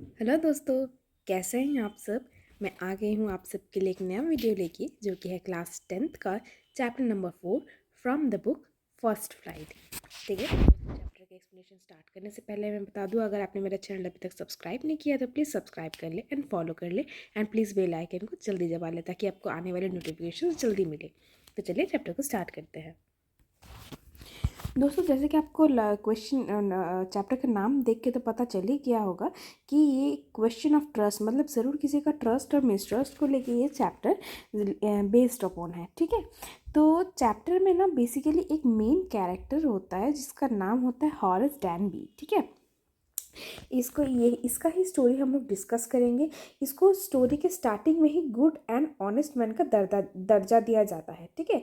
Hello दोस्तों, कैसे हैं आप सब। मैं आ गई हूँ आप सबके लिए एक नया वीडियो लेके, जो कि है क्लास 10th का chapter number 4 from the book first flight. ठीक है, चैप्टर का एक्सप्लेनेशन स्टार्ट करने से पहले मैं बता दूँ, अगर आपने मेरा चैनल अभी तक सब्सक्राइब नहीं किया तो प्लीज़ सब्सक्राइब कर ले एंड फॉलो कर ले एंड प्लीज़ बेल आइकन को जल्दी दबा ले ताकि आपको आने वाले नोटिफिकेशन जल्दी मिले। तो चलिए चैप्टर को स्टार्ट करते हैं। दोस्तों, जैसे कि आपको क्वेश्चन चैप्टर का नाम देख के तो पता चल ही गया होगा कि ये क्वेश्चन ऑफ ट्रस्ट, मतलब ज़रूर किसी का ट्रस्ट और मिसट्रस्ट को लेके ये चैप्टर बेस्ड अपॉन है। ठीक है, तो चैप्टर में ना बेसिकली एक मेन कैरेक्टर होता है जिसका नाम होता है हॉरेस डैनबी। ठीक है, इसका ही स्टोरी हम लोग डिस्कस करेंगे। इसको स्टोरी के स्टार्टिंग में ही गुड एंड ऑनेस्ट मैन का दर्जा दिया जाता है। ठीक है,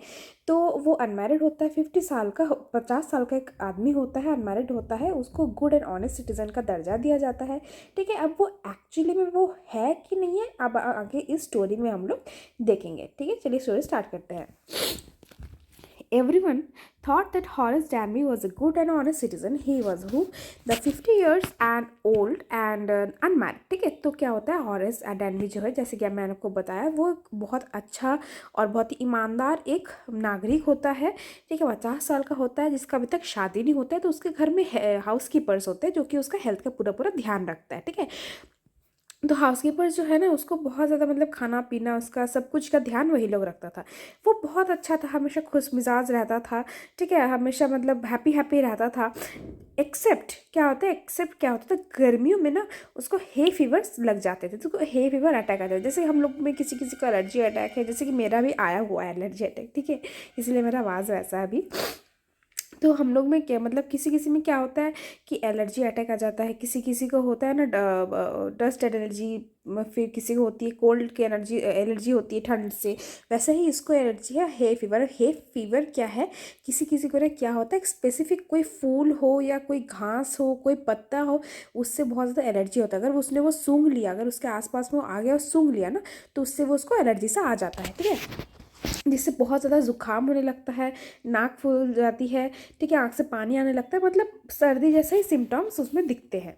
तो वो अनमैरिड होता है, 50 साल का 50 साल का एक आदमी होता है, अनमैरिड होता है, उसको गुड एंड ऑनेस्ट सिटीजन का दर्जा दिया जाता है। ठीक है, अब वो एक्चुअली में वो है कि नहीं है, अब आगे इस स्टोरी में हम लोग देखेंगे। ठीक है, चलिए स्टोरी स्टार्ट करते हैं। Everyone thought that Horace Danby was a good and honest citizen. He was who? The 50 years and old and unmarried. ठीक है, तो क्या होता है, हॉरेस डैनबी जो है, जैसे कि मैंने आपको बताया, वो बहुत अच्छा और बहुत ही ईमानदार एक नागरिक होता है। ठीक है, 50 साल का होता है, जिसका अभी तक शादी नहीं होता है, तो उसके घर में हाउस कीपर्स होते हैं जो कि उसका हेल्थ का पूरा पूरा ध्यान रखता है। ठीक है, तो हाउसकीपर जो है ना, उसको बहुत ज़्यादा मतलब खाना पीना उसका सब कुछ का ध्यान वही लोग रखता था। वो बहुत अच्छा था, हमेशा खुश मिजाज रहता था। ठीक है, हमेशा मतलब हैप्पी हैप्पी रहता था। एक्सेप्ट क्या होता था, गर्मियों में ना उसको हे फीवर्स लग जाते थे, तो हे फीवर अटैक आता था। जैसे हम लोग में किसी किसी को एलर्जी अटैक है, जैसे कि मेरा भी आया हुआ है एलर्जी अटैक। ठीक है, इसलिए मेरा आवाज़ वैसा है अभी। तो हम लोग में क्या मतलब, किसी किसी में क्या होता है कि एलर्जी अटैक आ जाता है, किसी किसी को होता है ना डस्ट एलर्जी, फिर किसी को होती है कोल्ड की एलर्जी होती है ठंड से। वैसे ही इसको एलर्जी है हे फीवर। हे फीवर क्या है, किसी किसी को ना क्या होता है, स्पेसिफिक कोई फूल हो या कोई घास हो, कोई पत्ता हो, उससे बहुत ज़्यादा एलर्जी होता है। अगर उसने वो सूंघ लिया, अगर उसके आसपास में वो आ गया और सूंघ लिया ना, तो उससे वो उसको एलर्जी सा आ जाता है। ठीक है, जिससे बहुत ज़्यादा ज़ुकाम होने लगता है, नाक फूल जाती है। ठीक है, आँख से पानी आने लगता है, मतलब सर्दी जैसे ही सिम्टम्स उसमें दिखते हैं।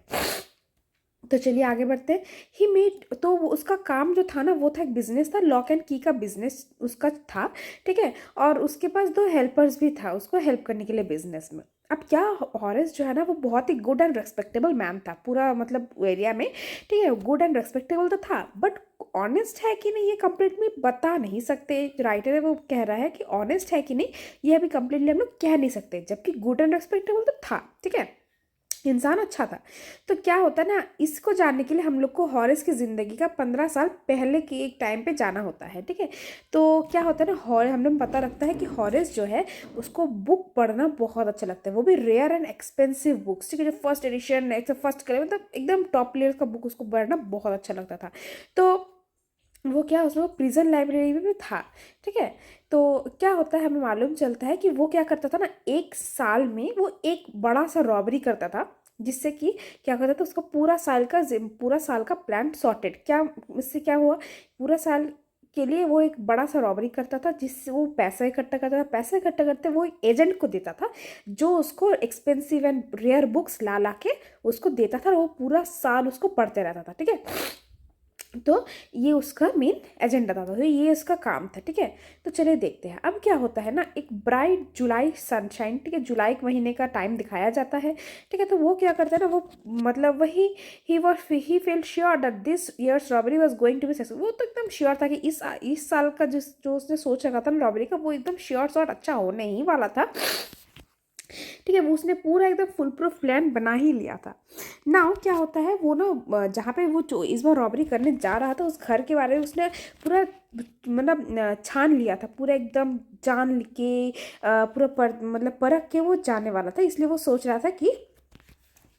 तो चलिए आगे बढ़ते हैं। ही मेड, तो उसका काम जो था ना, वो था एक बिजनेस था, लॉक एंड की का बिजनेस उसका था। ठीक है, और उसके पास 2 हेल्पर्स भी था उसको हेल्प करने के लिए बिजनेस में। अब क्या, हॉरेस जो है ना, वो बहुत ही गुड एंड रेस्पेक्टेबल मैन था पूरा मतलब एरिया में। ठीक है, गुड एंड रेस्पेक्टेबल तो था, बट ऑनेस्ट है कि नहीं ये कंप्लीटली बता नहीं सकते। राइटर है वो कह रहा है कि ऑनेस्ट है कि नहीं ये अभी कंप्लीटली हम लोग कह नहीं सकते, जबकि गुड एंड रेस्पेक्टेबल तो था। ठीक है, इंसान अच्छा था। तो क्या होता है ना, इसको जानने के लिए हम लोग को हॉरेस की ज़िंदगी का 15 साल पहले के एक टाइम पे जाना होता है। ठीक है, तो क्या होता है ना, हम लोग पता लगता है कि हॉरेस जो है उसको बुक पढ़ना बहुत अच्छा लगता है, वो भी रेयर एंड एक्सपेंसिव बुक्स। ठीक है, जो फर्स्ट एडिशन फर्स्ट करे मतलब एकदम टॉप प्लेयर का बुक उसको पढ़ना बहुत अच्छा लगता था। तो वो क्या, उसमें वो प्रिजन लाइब्रेरी में भी था। ठीक है, तो क्या होता है, हमें मालूम चलता है कि वो क्या करता था ना, 1 साल में वो एक बड़ा सा रॉबरी करता था, जिससे कि क्या करता था, उसका पूरा साल का प्लान सॉर्टेड। क्या इससे क्या हुआ, पूरा साल के लिए वो एक बड़ा सा रॉबरी करता था, जिससे वो पैसा इकट्ठा करता था। पैसा इकट्ठा करते वो एक एजेंट को देता था, जो उसको एक्सपेंसिव एंड रेयर बुक्स ला ला के उसको देता था, और वो पूरा साल उसको पढ़ते रहता था। ठीक है, तो ये उसका मेन एजेंडा था, तो ये उसका काम था। ठीक है, तो चलिए देखते हैं अब क्या होता है ना, एक ब्राइट जुलाई सनशाइन। ठीक है, जुलाई के महीने का टाइम दिखाया जाता है। ठीक है, तो वो क्या करता है ना, वो मतलब वही he feel sure that this year's robbery was going to be successful. वो तो एकदम श्योर था कि इस साल का जो उसने सोच रखा था ना रॉबरी का, वो एकदम श्योर शॉट अच्छा होने ही वाला था। ठीक है, वो उसने पूरा एकदम फुल प्रूफ प्लान बना ही लिया था। नाउ क्या होता है, वो ना जहाँ पे वो इस बार रॉबरी करने जा रहा था, उस घर के बारे में उसने पूरा मतलब छान लिया था, पूरा एकदम जान के पूरा मतलब परख के वो जाने वाला था। इसलिए वो सोच रहा था कि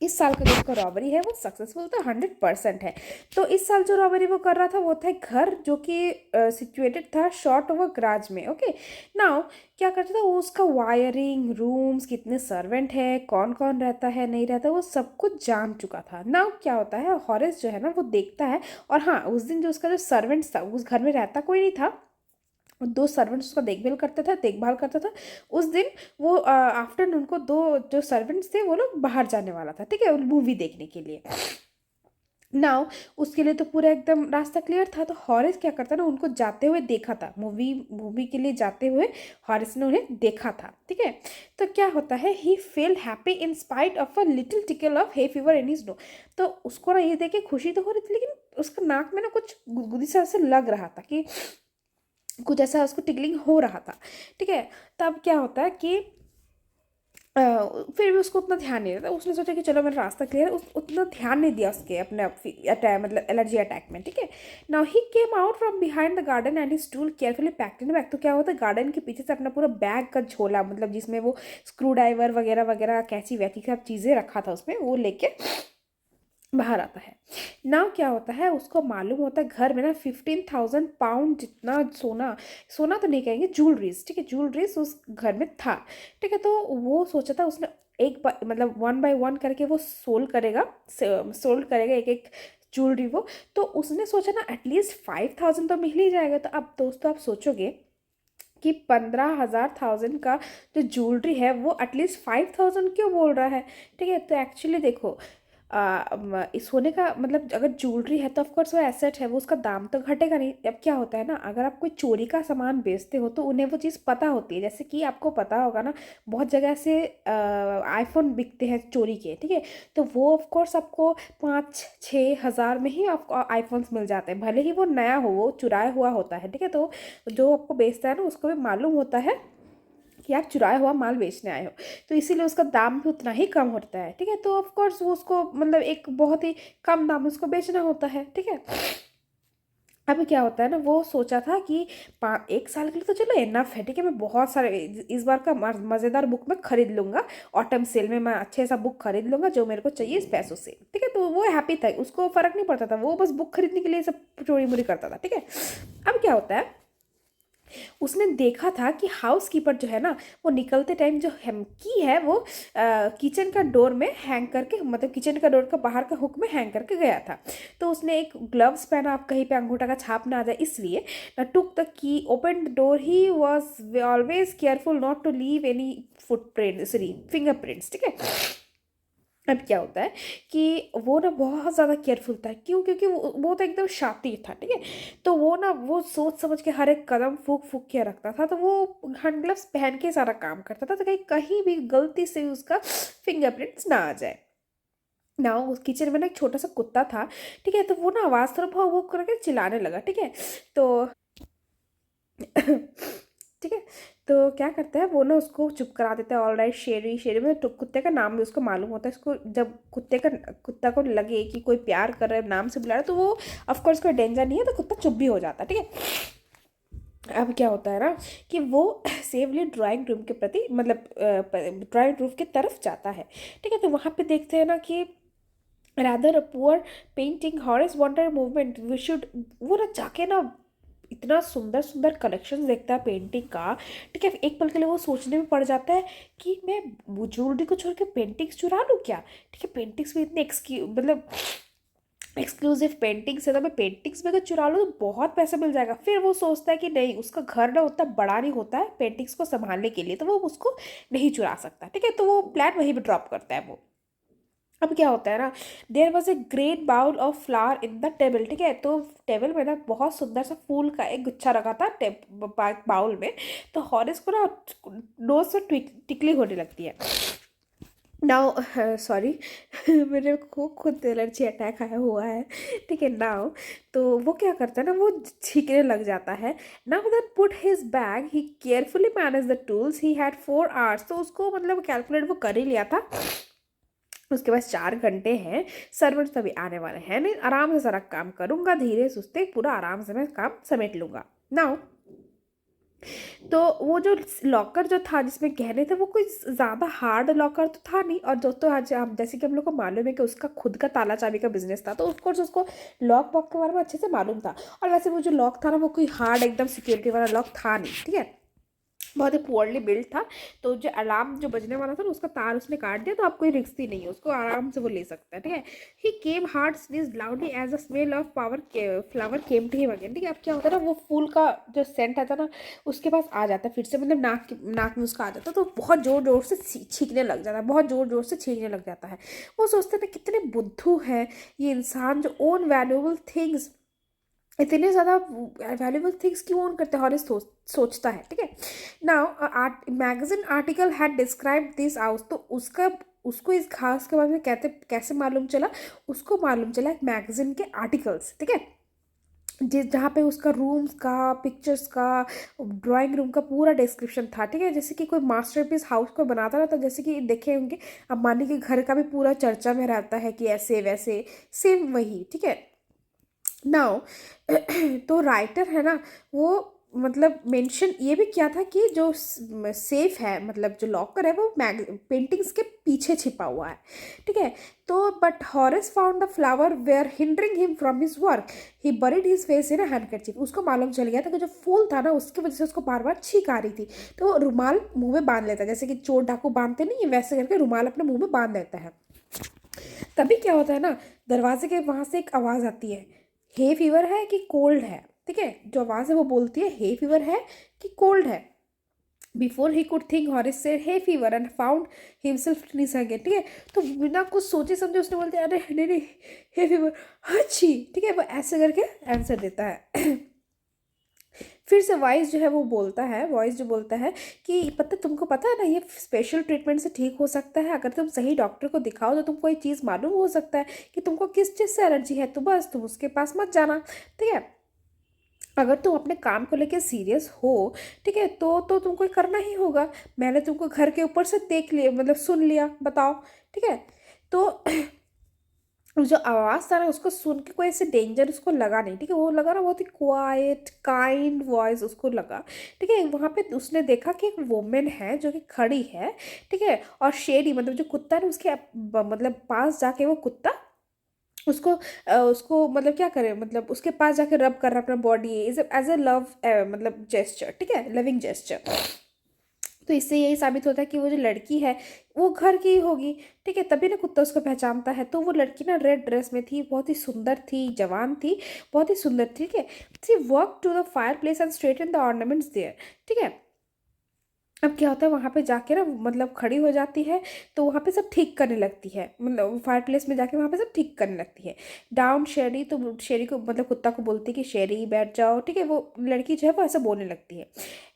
इस साल का जो उसका रॉबरी है वो सक्सेसफुल तो 100% है। तो इस साल जो रॉबरी वो कर रहा था, वो था एक घर जो कि सिचुएटेड था शॉर्ट ओवर गराज में। ओके, नाउ क्या करता था वो, उसका वायरिंग, रूम्स, कितने सर्वेंट है, कौन कौन रहता है नहीं रहता, वो सब कुछ जान चुका था। नाउ क्या होता है, हॉरेस जो है ना वो देखता है, और हाँ, उस दिन जो उसका जो सर्वेंट्स था, उस घर में रहता कोई नहीं था, 2 सर्वेंट्स उसका देखभाल करता था। उस दिन वो आफ्टरनून को 2 जो सर्वेंट्स थे वो लोग बाहर जाने वाला था। ठीक है, मूवी देखने के लिए। नाउ उसके लिए तो पूरा एकदम रास्ता क्लियर था, तो हॉरिस क्या करता ना, उनको जाते हुए देखा था, मूवी मूवी के लिए जाते हुए हॉरिस ने उन्हें देखा था, ठीक है। तो क्या होता है, he feel happy in spite of a little tickle of hay fever in his nose. तो उसको ना ये देख के खुशी तो हो रही थी, लेकिन उसका नाक में ना कुछ गुदगुदी सा ऐसे लग रहा था कि कुछ ऐसा उसको टिकलिंग हो रहा था, ठीक है। तब क्या होता है कि फिर भी उसको उतना ध्यान नहीं रहता, उसने सोचा कि चलो मेरा रास्ता क्लियर है, उतना ध्यान नहीं दिया उसके अपने अटैक, मतलब एलर्जी अटैक में, ठीक है। Now he came out from behind the garden and his tool carefully packed in bag. तो क्या होता है, गार्डन के पीछे से अपना पूरा बैग का झोला, मतलब जिसमें वो स्क्रू ड्राइवर वगैरह वगैरह कैंची वैची सब चीज़ें रखा था उसमें, वो लेके बाहर आता है। नाउ क्या होता है, उसको मालूम होता है घर में ना 15,000 पाउंड जितना सोना, सोना तो नहीं कहेंगे, ज्वेलरीज, ठीक है, ज्वेलरीज उस घर में था, ठीक है। तो वो सोचा था उसने एक बार, मतलब 1 बाय 1 करके वो सोल्ड करेगा एक एक ज्वेलरी वो। तो उसने सोचा ना एटलीस्ट 5,000 तो मिल ही जाएगा। तो अब दोस्तों आप सोचोगे कि 15,000 का जो ज्वेलरी है वो एटलीस्ट 5,000 क्यों बोल रहा है, ठीक है। तो एक्चुअली देखो, इस सोने का मतलब अगर ज्वेलरी है तो ऑफकोर्स वो एसेट है, वो उसका दाम तो घटेगा नहीं। अब क्या होता है ना, अगर आप कोई चोरी का सामान बेचते हो तो उन्हें वो चीज़ पता होती है, जैसे कि आपको पता होगा ना, बहुत जगह से आईफोन बिकते हैं चोरी के, ठीक है। तो वो ऑफकोर्स आपको 5-6 हज़ार में ही आपको आईफोन्स मिल जाते हैं, भले ही वो नया हो, वो चुराया हुआ होता है, ठीक है। तो जो आपको बेचता है ना, उसको भी मालूम होता है कि आप चुराया हुआ माल बेचने आए हो, तो इसीलिए उसका दाम भी उतना ही कम होता है, ठीक है। तो ऑफ कोर्स वो उसको मतलब एक बहुत ही कम दाम में उसको बेचना होता है, ठीक है। अब क्या होता है ना, वो सोचा था कि 1 साल के लिए तो चलो इनफ है, ठीक है। मैं बहुत सारे इस बार का मज़ेदार बुक मैं खरीद लूंगा, ऑटम सेल में मैं अच्छे सा बुक खरीद लूंगा जो मेरे को चाहिए इस पैसों से, ठीक है। तो वो हैप्पी था, उसको फर्क नहीं पड़ता था, वो बस बुक खरीदने के लिए सब चोरी मोरी करता था, ठीक है। अब क्या होता है, उसने देखा था कि हाउस कीपर जो है ना, वो निकलते टाइम जो की है वो किचन का डोर में हैंग करके, मतलब किचन का डोर का बाहर का हुक में हैंग करके गया था। तो उसने एक ग्लव्स पहना, आप कहीं पे अंगूठा का छाप ना आ जाए इसलिए। Took the key, open the door, he was always careful not to leave any footprint, sorry fingerprints, ठीक है। अब क्या होता है कि वो ना बहुत ज़्यादा केयरफुल था, क्यों, क्योंकि वो तो एकदम शातिर था, ठीक है। तो वो ना वो सोच समझ के हर एक कदम फूक फूक के रखता था, तो वो हैंड ग्लव्स पहन के सारा काम करता था, तो कहीं कहीं भी गलती से उसका फिंगरप्रिंट्स ना आ जाए ना। उस किचन में ना एक छोटा सा कुत्ता था, ठीक है। तो वो ना आवाज़ थोड़ा भौ भौ करके चिल्लाने लगा, ठीक है। तो ठीक है। तो क्या करता है वो ना, उसको चुप करा देता है, ऑल राइट शेरी, शेरी में तो कुत्ते का नाम भी उसको मालूम होता है। इसको जब कुत्ता को लगे कि कोई प्यार कर रहा है, नाम से बुला रहा है, तो वो ऑफकोर्स कोई डेंजर नहीं है, तो कुत्ता चुप भी हो जाता है, ठीक है। अब क्या होता है ना कि वो सेवली ड्राइंग रूम के प्रति, मतलब ड्राइंग रूम की तरफ जाता है, ठीक है। तो वहाँ पे देखते हैं ना कि rather a poor painting Horace wanted movement we should, वो ना जाके ना इतना सुंदर सुंदर कलेक्शन देखता है पेंटिंग का, ठीक है। एक पल के लिए वो सोचने में पड़ जाता है कि मैं ज्वेलरी को छोड़ के पेंटिंग्स चुरा लूँ क्या, ठीक है। पेंटिंग्स में इतने मतलब एक्सक्लूसिव पेंटिंग्स है, तो मैं पेंटिंग्स में अगर चुरा लूँ तो बहुत पैसा मिल जाएगा। फिर वो सोचता है कि नहीं, उसका घर ना उतना बड़ा नहीं होता है पेंटिंग्स को संभालने के लिए, तो वो उसको नहीं चुरा सकता, ठीक है। तो वो प्लान वहीं पर ड्रॉप करता है वो। अब क्या होता है ना, there was a great bowl of flower in the table, ठीक है। तो टेबल में ना बहुत सुंदर सा फूल का एक गुच्छा रखा था बाउल में। तो हॉरिस को ना नोज से टिकली होने लगती है। नाउ सॉरी मेरे को खुद एलर्जी अटैक आया हुआ है, ठीक है। नाउ तो वो क्या करता है ना, वो छींकने लग जाता है। Now that put his bag, he carefully manage the tools, he had 4 hours, तो उसको मतलब कैलकुलेट वो कर ही लिया था, उसके पास 4 घंटे हैं, सर्वेंट्स तभी आने वाले हैं नहीं, आराम से सारा काम करूंगा, धीरे सुस्ते पूरा आराम से मैं काम समेट लूंगा। नाउ तो वो जो लॉकर जो था जिसमें गहने थे, वो कोई ज़्यादा हार्ड लॉकर तो था नहीं। और दोस्तों आज हम जैसे कि हम लोग को मालूम है कि उसका खुद का ताला चाबी का बिजनेस था, तो ऑफकोर्स उसको लॉक वॉक के बारे में अच्छे से मालूम था। और वैसे वो जो लॉक था ना, वो कोई हार्ड एकदम सिक्योरिटी वाला लॉक था नहीं, ठीक है। बहुत ही पुअरली बिल्ड था। तो जो अलार्म जो बजने वाला था ना, उसका तार उसने काट दिया, तो आप कोई रिस्क ही नहीं है, उसको आराम से वो ले सकता है, ठीक है। He came hard sneeze loudly as a smell of power flower came to him again, ठीक है। अब क्या होता है ना, वो फूल का जो सेंट आता ना उसके पास आ जाता है फिर से, मतलब नाक में उसका आ जाता है, तो बहुत जोर जोर से छींकने लग जाता है, बहुत जोर जोर से छींकने लग जाता है। वो सोचते हैं कितने बुद्धू है ये इंसान, जो ओन वैल्यूएबल थिंग्स, इतने ज़्यादा वैल्यूबल थिंग्स क्यों ओन करते हैं, हॉरिस सोचता है, ठीक है। Now magazine article had describe this house, तो उसका उसको इस घास के बारे में कहते कैसे मालूम चला, उसको मालूम चला एक मैगजीन के आर्टिकल्स, ठीक है, जिस जहाँ पे उसका रूम्स का, पिक्चर्स का, ड्राइंग रूम का पूरा डिस्क्रिप्शन था, ठीक है। जैसे कि कोई मास्टरपीस हाउस को बनाता ना, तो जैसे कि देखे होंगे अंबानी के घर का भी पूरा चर्चा में रहता है कि ऐसे वैसे, सेम वही, ठीक है। नाउ तो राइटर है ना, वो मतलब मेंशन ये भी किया था कि जो सेफ है, मतलब जो लॉकर है, वो पेंटिंग्स के पीछे छिपा हुआ है, ठीक है। तो but Horace found a flower were hindering him from his work, he buried his face in a handkerchief, उसको मालूम चल गया था कि जो फूल था ना उसकी वजह से उसको बार बार छींक आ रही थी, तो वो रुमाल मुंह में बांध लेता है, जैसे कि चोर डाकू बांधते नहीं, वैसे करके रुमाल अपने मुंह में बांध लेता है। तभी क्या होता है ना, दरवाजे के वहां से एक आवाज आती है, हे फीवर है कि कोल्ड है, ठीक है। जो आवाज है वो बोलती है हे फीवर है कि कोल्ड है। Before he could think Horace said hay fever and found himself sneeze again, ठीक है। तो बिना कुछ सोचे समझे उसने बोलते अरे नहीं नहीं, हे फीवर, अच्छी, ठीक है, वो ऐसे करके आंसर देता है। फिर से वॉइस जो है वो बोलता है, वॉइस जो बोलता है कि पता, तुमको पता है ना ये स्पेशल ट्रीटमेंट से ठीक हो सकता है, अगर तुम सही डॉक्टर को दिखाओ तो तुमको ये चीज़ मालूम हो सकता है कि तुमको किस चीज़ से एलर्जी है, तो बस तुम उसके पास मत जाना, ठीक है। अगर तुम अपने काम को लेकर सीरियस हो, ठीक है, तो तुमको ये करना ही होगा। मैंने तुमको घर के ऊपर से देख लिया, मतलब सुन लिया, बताओ, ठीक है। तो जो आवाज़ था ना उसको सुन के कोई ऐसे डेंजर उसको लगा नहीं, ठीक है, वो लगा ना बहुत ही क्वाइट काइंड वॉइस उसको लगा, ठीक है। वहाँ पे उसने देखा कि एक वुमेन है जो कि खड़ी है, ठीक है, और शेरी मतलब जो कुत्ता है ना उसके मतलब पास जाके वो कुत्ता उसको उसको मतलब क्या करे, मतलब उसके पास जाके रब कर रहा अपना body, is as a love, मतलब जेस्चर, ठीक है, लविंग जेस्चर। तो इससे यही साबित होता है कि वो जो लड़की है वो घर की ही होगी, ठीक है, तभी ना कुत्ता उसको पहचानता है। तो वो लड़की ना रेड ड्रेस में थी, बहुत ही सुंदर थी, जवान थी, बहुत ही सुंदर थी, ठीक है। She walk to the fireplace and straighten the ornaments there, ठीक है। अब क्या होता है वहाँ पे जाके ना, मतलब खड़ी हो जाती है, तो वहाँ पे सब ठीक करने लगती है, मतलब फायर प्लेस में जाके वहाँ पे सब ठीक करने लगती है। डाउन शेरी, तो शेरी को मतलब कुत्ता को बोलती है कि शेरी बैठ जाओ, ठीक है। वो लड़की जो है वो ऐसा बोलने लगती है।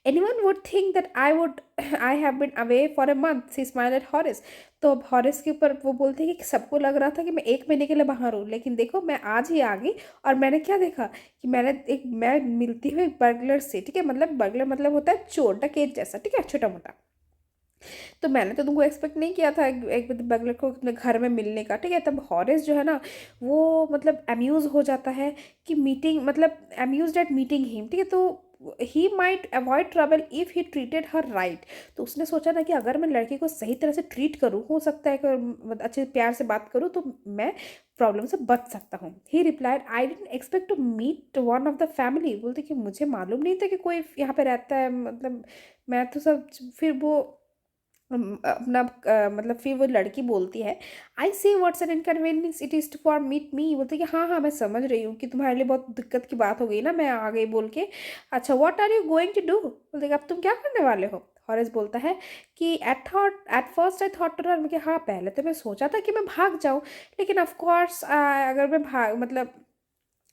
Anyone would think that I have been away for a month, she smile at Horace. तो अब हॉरिस के ऊपर वो बोलते हैं कि सबको लग रहा था कि मैं 1 महीने के लिए बाहर हूँ, लेकिन देखो मैं आज ही आ गई, और मैंने क्या देखा कि मैं मिलती हूँ एक बर्गलर से, ठीक है, मतलब बर्गलर मतलब होता है चोर डकैत जैसा, ठीक है, छोटा मोटा। तो मैंने तो तुमको एक्सपेक्ट नहीं किया था एक बगलर को अपने घर में मिलने का, ठीक है। तब हॉरेस जो है ना वो मतलब अम्यूज़ हो जाता है कि मीटिंग, मतलब अम्यूज एट मीटिंग हिम, ठीक है। तो he might avoid trouble if he treated her right. तो उसने सोचा ना कि अगर मैं लड़की को सही तरह से ट्रीट करूँ, हो सकता है कि अच्छे प्यार से बात करूँ तो मैं प्रॉब्लम से बच सकता हूँ। He replied I didn't expect to meet one of the family, बोलते कि मुझे मालूम नहीं था कि कोई यहाँ पे रहता है, मतलब मैं तो सब। फिर वो अपना मतलब फिर वो लड़की बोलती है I see what's an inconvenience it is for meet me, बोलती है कि हाँ हाँ मैं समझ रही हूँ कि तुम्हारे लिए बहुत दिक्कत की बात हो गई ना, मैं आ गई बोल के। अच्छा what are you going to do, बोलते अब तुम क्या करने वाले हो। हॉरेस बोलता है कि at first I thought to run, कि हाँ पहले तो मैं सोचा था कि मैं भाग जाऊँ, लेकिन ऑफ कोर्स अगर मैं भाग मतलब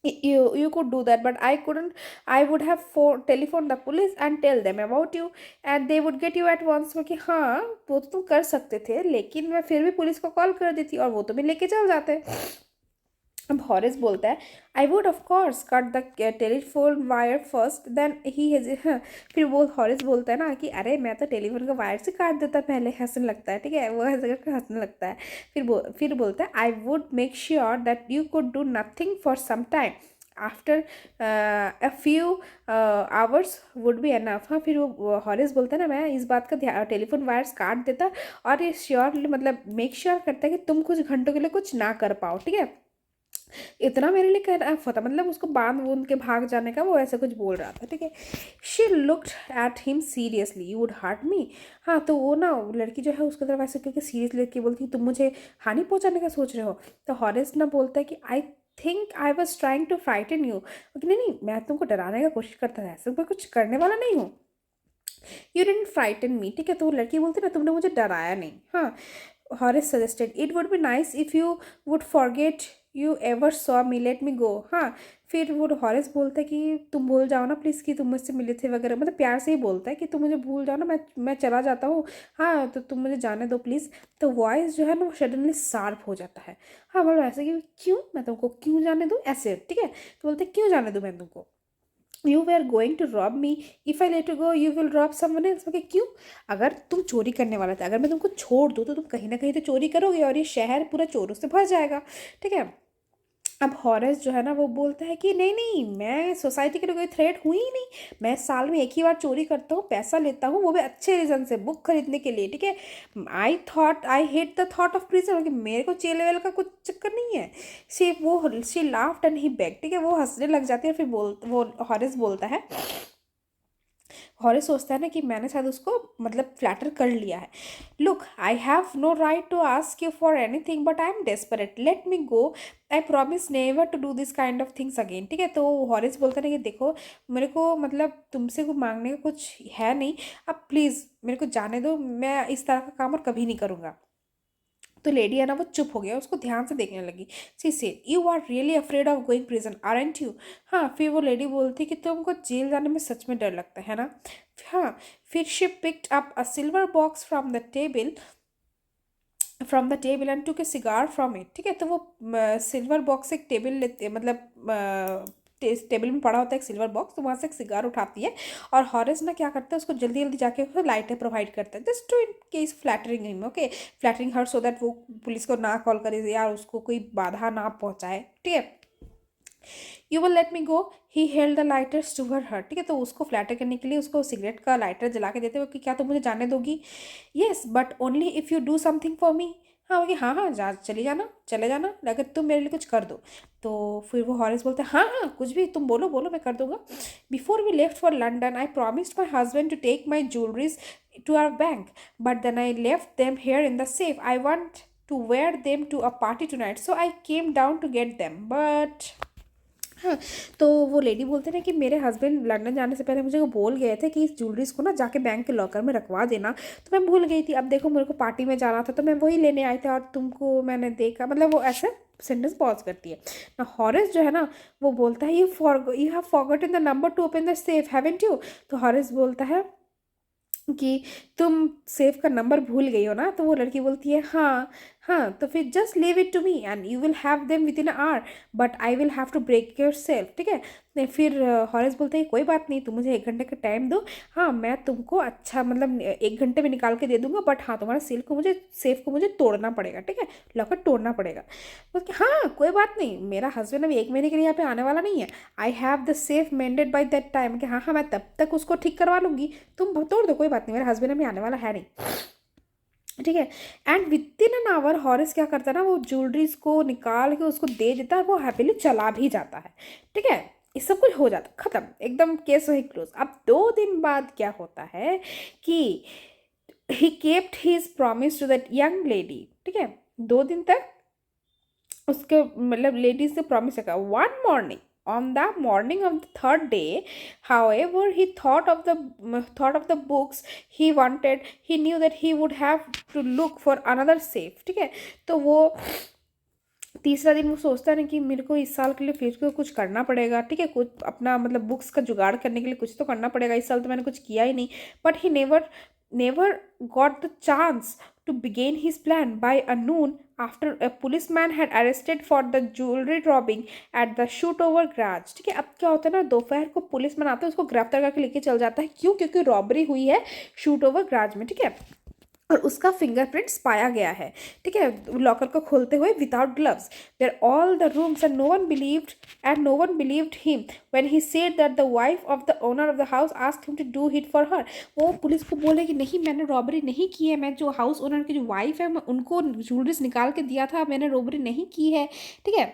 you could do that, but I couldn't. I would have telephoned the police and tell them about you and they would get you at once, कि हाँ वो तो तुम कर सकते थे, लेकिन मैं फिर भी पुलिस को कॉल कर देती और वो तुम्हें लेके चल जाते। अब हॉरिस बोलता है I would of course cut the telephone wire first then he has, फिर वो हॉरिस बोलता है ना कि अरे मैं तो टेलीफोन का वायर से काट देता पहले, हंसने लगता है, ठीक है, वो ऐसे करके हंसने लगता है। फिर बोलता है I would make sure that you could do nothing for some time after a few hours would be enough. हाँ फिर वो हॉरिस बोलता है ना मैं इस बात का टेलीफोन वायर्स काट देता, और ये श्योर मतलब मेक श्योर करता है कि तुम कुछ घंटों के लिए कुछ ना कर पाओ, ठीक है। इतना मेरे लिए कहना था, मतलब उसको बांध बूंद के भाग जाने का वो ऐसे कुछ बोल रहा था, ठीक है। She looked at him seriously, you would hurt me. हाँ, तो वो ना लड़की जो है उसकी तरफ ऐसे क्योंकि सीरियसली लेके बोलती तुम मुझे हानि पहुंचाने का सोच रहे हो। तो हॉरेस ना बोलता है कि I think I was trying to frighten you. नहीं नहीं, मैं तुमको डराने का कोशिश करता था, ऐसे मैं कुछ करने वाला नहीं हूँ। यू डिडंट फ्राइटन मी, ठीक है। तो वो लड़की बोलती ना तुमने मुझे डराया नहीं। हाँ, Horace suggested it would be nice if you would forget you ever saw me, let me go. हाँ, फिर वो हॉरेस बोलता है कि तुम भूल जाओ ना प्लीज़ कि तुम मुझसे मिले थे वगैरह, मतलब प्यार से ही बोलता है कि तुम मुझे भूल जाओ ना, मैं चला जाता हूँ। हाँ, तो तुम मुझे जाने दो प्लीज़। तो वॉइस जो है ना वो सडनली शार्प हो जाता है। हाँ, मतलब ऐसे कि क्यों, मैं तुमको क्यों जाने दूँ, ऐसे, ठीक है। तो बोलते क्यों जाने दूँ मैं तुमको, you were going to rob me, if I let you go you will rob someone else. मैं क्यों, अगर तुम चोरी करने वाला था, अगर मैं तुमको छोड़ दूँ तो तुम कहीं ना कहीं तो चोरी करोगे और ये शहर पूरा चोरों से भर जाएगा, ठीक है। अब हॉरेस जो है ना वो बोलता है कि नहीं नहीं, मैं सोसाइटी के लिए कोई थ्रेट हुई ही नहीं, मैं साल में एक ही बार चोरी करता हूँ, पैसा लेता हूँ, वो भी अच्छे रीज़न से, बुक खरीदने के लिए, ठीक है। I hate the thought of prison, कि मेरे को जेल वेल का कुछ चक्कर नहीं है। She laughed and he beg, ठीक है, वो हंसने लग जाती है। फिर वो हॉरेस बोलता है, हॉरेस सोचता है ना कि मैंने शायद उसको मतलब फ्लैटर कर लिया है। Look, I have no right to ask you for anything but I am desperate, let me go, I promise never to do this kind of things again, ठीक है। तो हॉरेस बोलता है ना कि देखो मेरे को मतलब तुमसे को मांगने का कुछ है नहीं, अब प्लीज़ मेरे को जाने दो, मैं इस तरह का काम और कभी नहीं करूँगा। तो लेडी है ना वो चुप हो गया, उसको ध्यान से देखने लगी। She said you are really afraid of going prison aren't you. हाँ, फिर वो लेडी बोलती कि तुमको जेल जाने में सच में डर लगता है ना। हाँ, फिर she picked up a silver box from the table and took A cigar from it, ठीक है। तो वो सिल्वर बॉक्स एक टेबल लेते मतलब टेबल में पड़ा होता है एक सिल्वर बॉक्स, तो वहाँ से एक सिगार उठाती है। और हॉरेस ना क्या करता है उसको जल्दी जल्दी जाके उसको लाइटें प्रोवाइड करता है, just to in case flattering him, okay, flattering her, so that वो पुलिस को ना कॉल करे या उसको कोई बाधा ना पहुंचाए, ठीक है। You will let me go, he held the lighters to her, ठीक है। तो उसको फ्लैटर करने के लिए उसको सिगरेट का लाइटर जला के देते हुए कि क्या तुम मुझे जाने दोगी, yes but only if you do something for me. हाँ, ओके, हाँ हाँ, जा चली जाना, चले जाना, अगर तुम मेरे लिए कुछ कर दो। तो फिर वो हॉरेस बोलते हैं हाँ हाँ, कुछ भी तुम बोलो बोलो, मैं कर दूंगा। Before we left for London I promised my husband to take my jewelleries to our bank, but then I left them here in the safe, I want to wear them to a party tonight, so I came down to get them, but हाँ। तो वो lady बोलते ना कि मेरे husband London जाने से पहले मुझे वो बोल गए थे कि इस ज्वेलरीज को ना जाके बैंक के लॉकर में रखवा देना, तो मैं भूल गई थी, अब देखो मेरे को पार्टी में जाना था तो मैं वही लेने आई थी और तुमको मैंने देखा, मतलब वो ऐसे सेंटेंस पॉज करती है ना। हॉरेस जो है ना वो बोलता है you have forgotten the number two open the safe haven't you. तो हॉरेस बोलता है कि तुम सेफ का नंबर भूल गई हो ना। तो वो लड़की बोलती है हाँ हाँ, तो फिर just leave it to me and you will have them within hour, but I will have to break your self, ठीक है। नहीं, फिर हॉरेस बोलते हैं कोई बात नहीं, तुम मुझे 1 घंटे का टाइम दो, हाँ मैं तुमको अच्छा मतलब 1 घंटे में निकाल के दे दूंगा, बट हाँ तुम्हारा सेफ को मुझे तोड़ना पड़ेगा, ठीक है, लॉकर तोड़ना पड़ेगा। बोलते हाँ कोई बात नहीं, मेरा हस्बैंड अभी 1 महीने के लिए यहाँ पे आने वाला नहीं है, I have the safe मेंडेड by that time, कि हाँ हाँ मैं तब तक उसको ठीक करवा लूँगी, तुम तोड़ दो कोई बात नहीं, मेरा हस्बैंड अभी आने वाला है नहीं, ठीक है। And with in an hour Horace क्या करता है ना, वो ज्वेलरीज को निकाल के उसको दे देता है, वो हैप्पीली चला भी जाता है, ठीक है। ये सब कुछ हो जाता, खत्म, एकदम केस वही क्लोज। अब 2 दिन बाद क्या होता है कि he kept his promise to that young lady, ठीक है। 2 दिन तक उसके मतलब लेडीज से प्रॉमिस रखा। One morning, on the morning of the third day, however, he thought of the books he wanted, he knew that he would have to look for another safe, ठीक है। तो वो तीसरा दिन वो सोचता है ना कि मेरे को इस साल के लिए फिर को कुछ करना पड़ेगा, ठीक है, कुछ अपना मतलब बुक्स का जुगाड़ करने के लिए कुछ तो करना पड़ेगा, इस साल तो मैंने कुछ किया ही नहीं। But he never got the chance to begin his plan by a noon after a policeman had arrested for the jewelry robbing at the shootover garage, ठीक है। अब क्या होता है ना, दोपहर को पुलिसमैन आता है, उसको गिरफ्तार करके लेके चल जाता है, क्यों, क्योंकि रॉबरी हुई है शूट ओवर गराज में, ठीक है, और उसका फिंगरप्रिंट्स पाया गया है, ठीक है, लॉकर को खोलते हुए without gloves. There all the rooms and no one believed him when he said that the wife of the owner of the house asked him to do it for her. वो police को बोले कि नहीं मैंने robbery नहीं की है, मैं जो हाउस ओनर की जो वाइफ है मैं उनको ज्वेलरीज निकाल के दिया था, मैंने रॉबरी नहीं की है, ठीक है।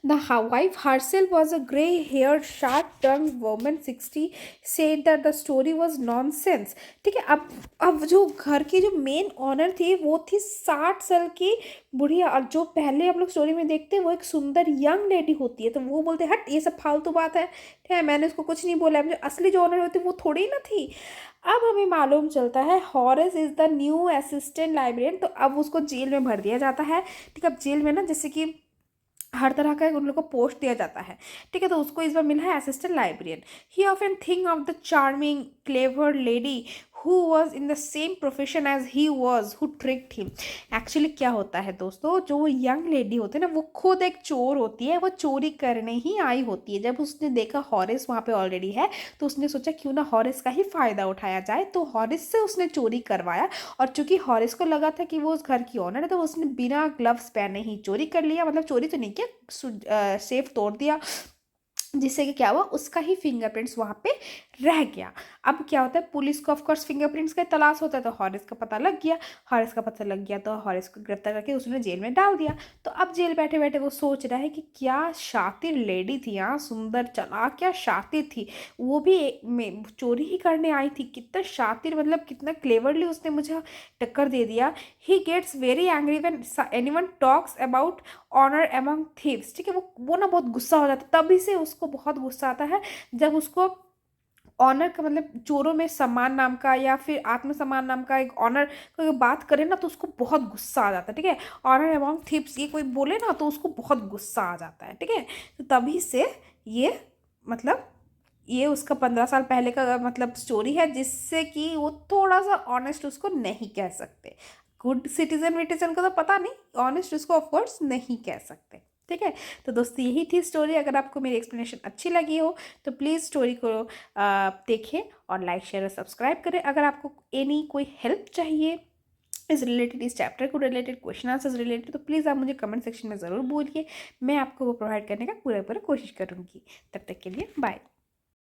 The wife herself was a grey haired, sharp tongued woman 60 said that the story was nonsense. ठीक है, अब जो घर की जो मेन ऑनर थी वो थी 60 साल की बुढ़िया, और जो पहले हम लोग स्टोरी में देखते हैं वो एक सुंदर यंग लेडी होती है, तो वो बोलते हैं हट ये सब फालतू बात है, ठीक है मैंने उसको कुछ नहीं बोला, जो असली जो ऑनर होती है वो थोड़ी ना थी। अब हमें मालूम चलता है Horace is the new assistant librarian, तो अब उसको जेल में भर दिया जाता है। ठीक है, अब जेल में ना जैसे कि हर तरह का उन लोग को पोस्ट दिया जाता है। ठीक है, तो उसको इस बार मिला है assistant librarian. He often think of the charming clever lady who was in the same profession as he was who tricked him. Actually क्या होता है दोस्तों, जो वो यंग लेडी होती है ना वो खुद एक चोर होती है, वो चोरी करने ही आई होती है। जब उसने देखा हॉरिस वहाँ पे ऑलरेडी है तो उसने सोचा क्यों ना हॉरिस का ही फ़ायदा उठाया जाए, तो हॉरिस से उसने चोरी करवाया। और चूंकि हॉरिस को लगा था कि वो उस घर की ओनर है, तो उसने बिना ग्लव्स पहने ही चोरी कर लिया, मतलब चोरी तो नहीं किया, सेफ तोड़ दिया, जिससे कि क्या हुआ उसका ही फिंगरप्रिंट्स वहाँ पे रह गया। अब क्या होता है, पुलिस को ऑफकोर्स फिंगरप्रिंट्स का तलाश होता है, तो हॉरिस का पता लग गया। हॉरिस का पता लग गया तो हॉरिस को गिरफ्तार करके उसने जेल में डाल दिया। तो अब जेल बैठे बैठे वो सोच रहा है कि क्या शातिर लेडी थी, हाँ सुंदर चालाक, क्या शातिर थी, वो भी चोरी ही करने आई थी, कितना शातिर, मतलब कितना क्लेवरली उसने मुझे टक्कर दे दिया। He gets very angry when anyone talks about honour among thieves. ठीक है, वो ना बहुत गुस्सा हो जाता है, तभी से उसको बहुत गुस्सा आता है जब उसको ऑनर का मतलब चोरों में सम्मान नाम का या फिर आत्मसम्मान नाम का एक ऑनर कोई बात करे ना तो उसको बहुत गुस्सा आ जाता है। ठीक है, ऑनर एमंग थीव्स ये कोई बोले ना तो उसको बहुत गुस्सा आ जाता है। ठीक है, तो तभी से ये मतलब ये उसका 15 साल पहले का मतलब स्टोरी है, जिससे कि वो थोड़ा सा ऑनेस्ट उसको नहीं कह सकते। गुड सिटीजन विटीजन का तो पता नहीं, ऑनेस्ट उसको ऑफकोर्स नहीं कह सकते। ठीक है, तो दोस्तों यही थी स्टोरी। अगर आपको मेरी एक्सप्लेनेशन अच्छी लगी हो तो प्लीज़ स्टोरी को देखें और लाइक शेयर और सब्सक्राइब करें। अगर आपको एनी कोई हेल्प चाहिए इस रिलेटेड, इस चैप्टर को रिलेटेड, क्वेश्चन आंसर्स रिलेटेड, तो प्लीज़ आप मुझे कमेंट सेक्शन में ज़रूर बोलिए, मैं आपको वो प्रोवाइड करने का पूरा पूरा कोशिश करूँगी। तब तक के लिए बाय।